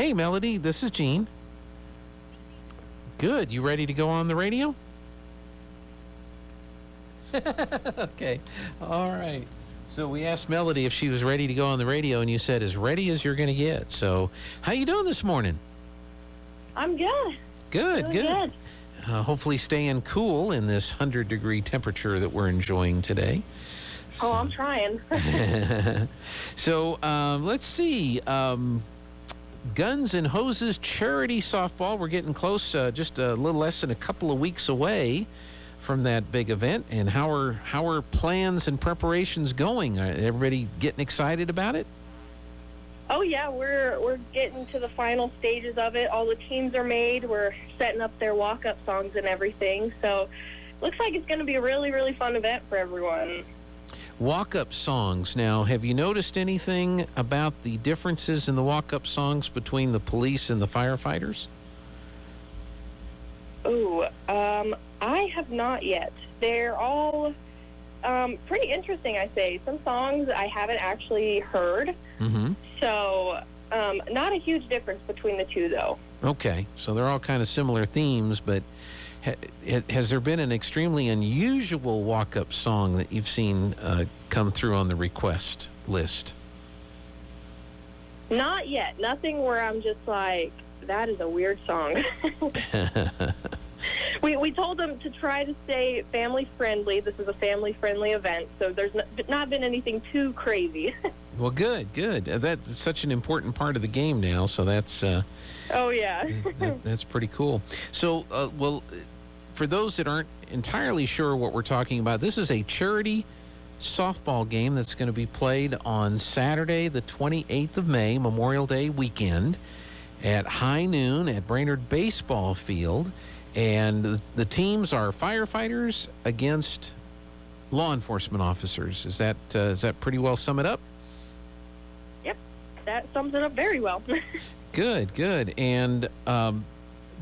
Hey, Melody, this is Gene. Good. You ready to go on the radio? Okay. All right. So we asked Melody if she was ready to go on the radio, and you said as ready as you're going to get. So how you doing this morning? I'm good. Good, good. Hopefully staying cool in this 100-degree temperature that we're enjoying today. Oh, I'm trying. So let's see. Guns and Hoses charity softball. We're getting close, just a little less than a couple of weeks away from that big event. And how are plans and preparations going? Everybody getting excited about it? Oh yeah, we're getting to the final stages of it. All the teams are made. We're setting up their walk-up songs and everything. So looks like it's going to be a really, really fun event for everyone. Walk-up songs. Now, have you noticed anything about the differences in the walk-up songs between the police and the firefighters? Ooh, I have not yet. They're all pretty interesting, I say. Some songs I haven't actually heard. Mm-hmm. So not a huge difference between the two, though. Okay, so they're all kind of similar themes, but has there been an extremely unusual walk-up song that you've seen come through on the request list? Not yet. Nothing where I'm just like, that is a weird song. We told them to try to stay family-friendly. This is a family-friendly event, so there's not been anything too crazy. Well, good. That's such an important part of the game now, so that's... Oh, yeah. That's pretty cool. So, well, for those that aren't entirely sure what we're talking about, this is a charity softball game that's going to be played on Saturday, the 28th of May, Memorial Day weekend, at high noon at Brainerd Baseball Field. And the teams are firefighters against law enforcement officers. Does that pretty well sum it up? Yep, that sums it up very well. Good. And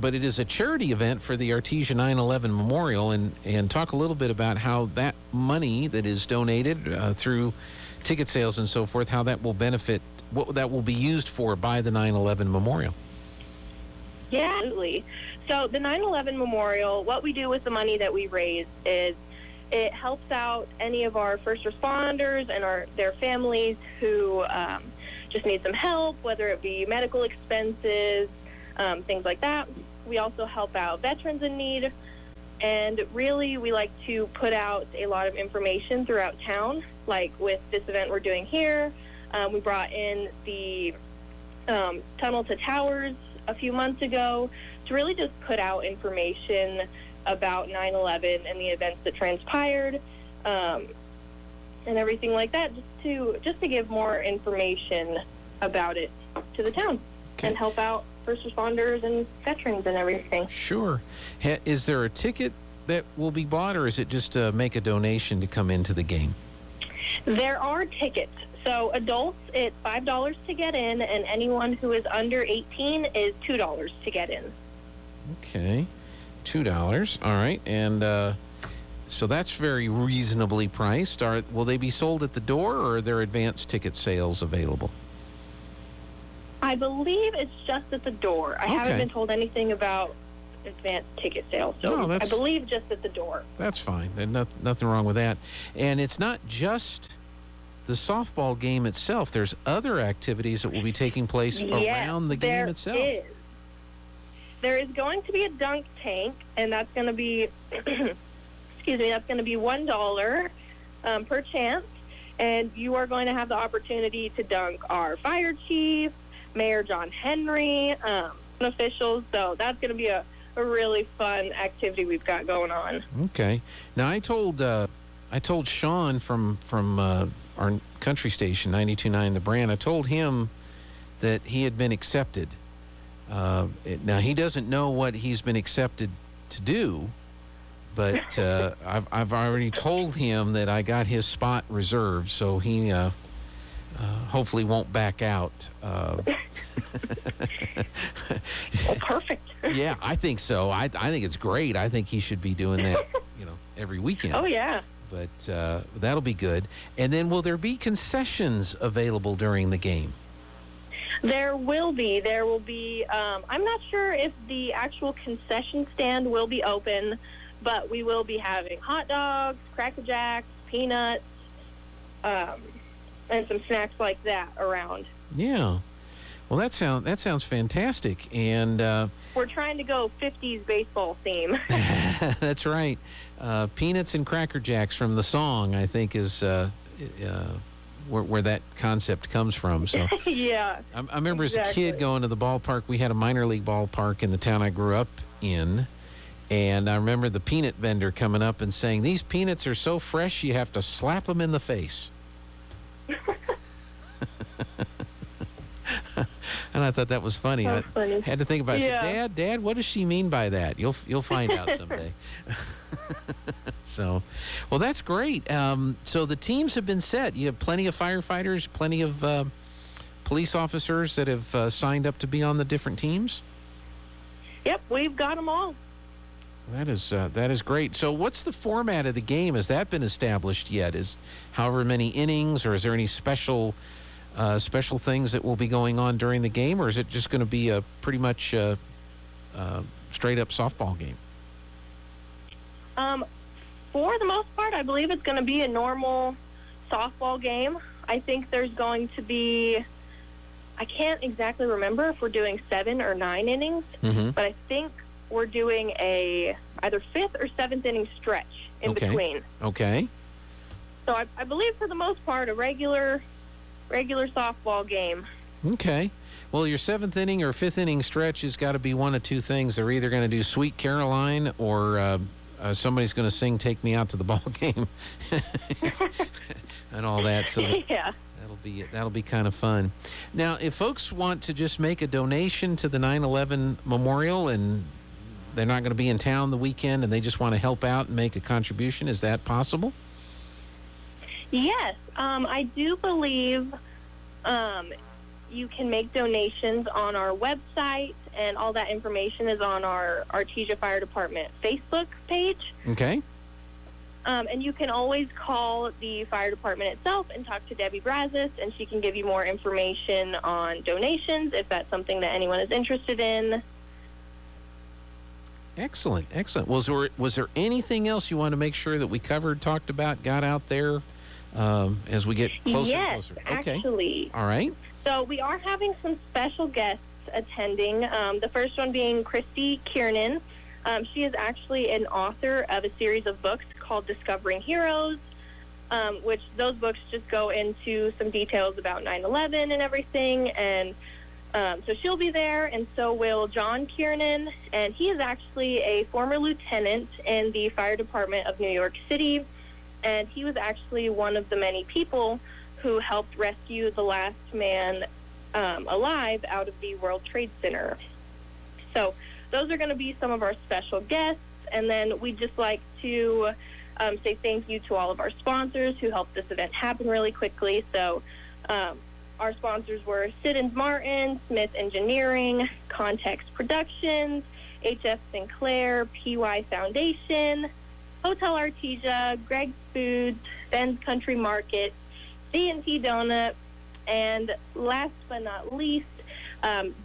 but it is a charity event for the Artesia 9/11 Memorial, and talk a little bit about how that money that is donated through ticket sales and so forth, how that will benefit, what that will be used for by the 9/11 Memorial. Yeah, absolutely. So the 9/11 Memorial, what we do with the money that we raise is it helps out any of our first responders and their families who just need some help, whether it be medical expenses, things like that. We also help out veterans in need. And really, we like to put out a lot of information throughout town, like with this event we're doing here. We brought in the Tunnel to Towers a few months ago to really just put out information about 9/11 and the events that transpired, and everything like that, just to give more information about it to the town. Okay. And help out first responders and veterans and everything. Sure. Is there a ticket that will be bought, or is it just make a donation to come into the game? There are tickets. So adults, it's $5 to get in, and anyone who is under 18 is $2 to get in. Okay, $2. All right, and so that's very reasonably priced. Will they be sold at the door, or are there advanced ticket sales available? I believe it's just at the door. I haven't been told anything about advanced ticket sales, so I believe just at the door. That's fine. There's nothing wrong with that. And it's not just the softball game itself. There's other activities that will be taking place around the game itself. There is going to be a dunk tank, and that's going to be, that's going to be $1 per chance, and you are going to have the opportunity to dunk our fire chief, Mayor John Henry, officials. So that's going to be a really fun activity we've got going on. Okay. Now I told Sean from our country station 92.9 The Brand. I told him that he had been accepted. Now he doesn't know what he's been accepted to do, but I've already told him that I got his spot reserved, so he hopefully won't back out. Well, perfect. Yeah, I think so. I think it's great. I think he should be doing that, every weekend. Oh, yeah. But that'll be good. And then will there be concessions available during the game? There will be. There will be. I'm not sure if the actual concession stand will be open, but we will be having hot dogs, Cracker Jacks, peanuts, and some snacks like that around. Yeah. Well, that sounds fantastic, and We're trying to go 50s baseball theme. that's right. Peanuts and Cracker Jacks from the song, I think, is where that concept comes from. So Yeah. I remember as a Exactly. kid going to the ballpark. We had a minor league ballpark in the town I grew up in, and I remember the peanut vendor coming up and saying, "These peanuts are so fresh, you have to slap them in the face." And I thought that was funny. So I funny. had to think about it. I Yeah. said, Dad, what does she mean by that? You'll find out someday. So, well, that's great. So the teams have been set. You have plenty of firefighters, plenty of police officers that have signed up to be on the different teams. Yep, we've got them all. That is great. So what's the format of the game? Has that been established yet? Is however many innings, or is there any special things that will be going on during the game, or is it just going to be a pretty much straight up softball game? For the most part, I believe it's going to be a normal softball game. I think there's going to be, I can't exactly remember if we're doing 7 or 9 innings, Mm-hmm. but I think we're doing a either 5th or 7th inning stretch in Okay. between. Okay. So I believe for the most part a regular softball game. Okay. Well, your 7th inning or 5th inning stretch has got to be one of two things. They're either going to do Sweet Caroline, or somebody's going to sing "Take Me Out to the Ball Game" and all that. So Yeah. that'll be kind of fun. Now, if folks want to just make a donation to the 9/11 Memorial, and they're not going to be in town the weekend, and they just want to help out and make a contribution, is that possible? Yes, I do believe you can make donations on our website, and all that information is on our Artesia Fire Department Facebook page. Okay. And you can always call the fire department itself and talk to Debbie Brazis, and she can give you more information on donations if that's something that anyone is interested in. Excellent. Was there anything else you want to make sure that we covered, talked about, got out there as we get closer and Yes, closer? Okay. actually. All right. So we are having some special guests attending. The first one being Christy Kiernan. She is actually an author of a series of books called Discovering Heroes, which those books just go into some details about 9/11 and everything. And so she'll be there, and so will John Kiernan. And he is actually a former lieutenant in the fire department of New York City. And he was actually one of the many people who helped rescue the last man alive out of the World Trade Center. So those are going to be some of our special guests. And then we'd just like to say thank you to all of our sponsors who helped this event happen really quickly. So our sponsors were Siddons Martin, Smith Engineering, Context Productions, HF Sinclair, PY Foundation, Hotel Artesia, Greg's Foods, Ben's Country Market, C&T Donut, and last but not least,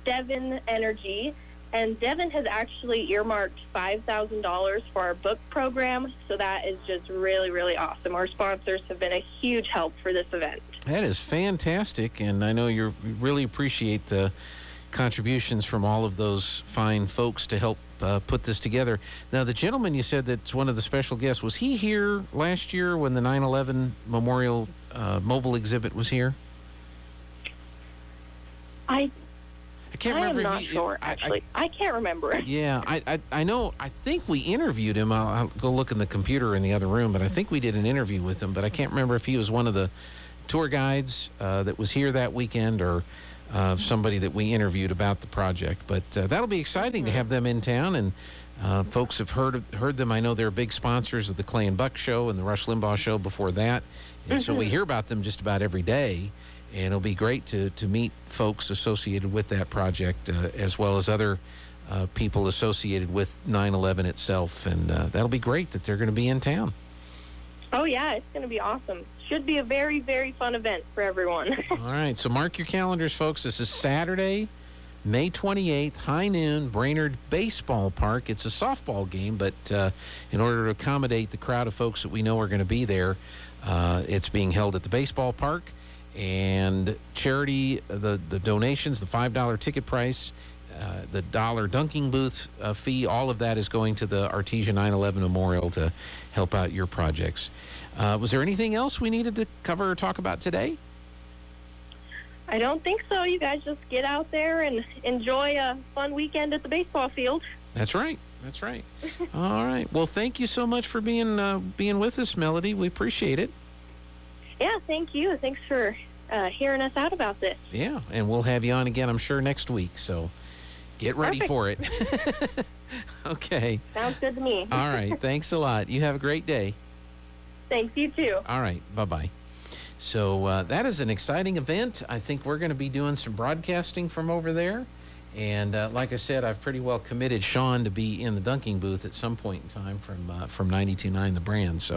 Devon Energy. And Devon has actually earmarked $5,000 for our book program, so that is just really, really awesome. Our sponsors have been a huge help for this event. That is fantastic, and I know you really appreciate the contributions from all of those fine folks to help put this together. Now, the gentleman you said that's one of the special guests, was he here last year when the 9/11 Memorial mobile exhibit was here? I can't remember. am not sure, actually. I can't remember. Yeah, I know. I think we interviewed him. I'll go look in the computer in the other room, but I think we did an interview with him. But I can't remember if he was one of the tour guides that was here that weekend, or somebody that we interviewed about the project. But that'll be exciting to have them in town, and folks have heard them. I know they're big sponsors of the Clay and Buck Show and the Rush Limbaugh Show before that, and so we hear about them just about every day. And it'll be great to meet folks associated with that project, as well as other people associated with 9/11 itself. And that'll be great that they're going to be in town. Oh, yeah, it's going to be awesome. should be a very, very fun event for everyone. All right, so mark your calendars, folks. This is Saturday, May 28th, high noon, Brainerd Baseball Park. It's a softball game, but in order to accommodate the crowd of folks that we know are going to be there, it's being held at the baseball park. And charity, the donations, the $5 ticket price, the $1 dunking booth fee, all of that is going to the Artesia 9/11 Memorial to help out your projects. Was there anything else we needed to cover or talk about today? I don't think so. You guys just get out there and enjoy a fun weekend at the baseball field. That's right. That's right. All right. Well, thank you so much for being with us, Melody. We appreciate it. Yeah, thank you. Thanks for hearing us out about this. Yeah, and we'll have you on again, I'm sure, next week. So get ready Perfect. for it. Okay. Sounds good to me. All right. Thanks a lot. You have a great day. Thanks, you too. All right. Bye-bye. So that is an exciting event. I think we're going to be doing some broadcasting from over there. And like I said, I've pretty well committed Sean to be in the dunking booth at some point in time from 92.9 The Brand. So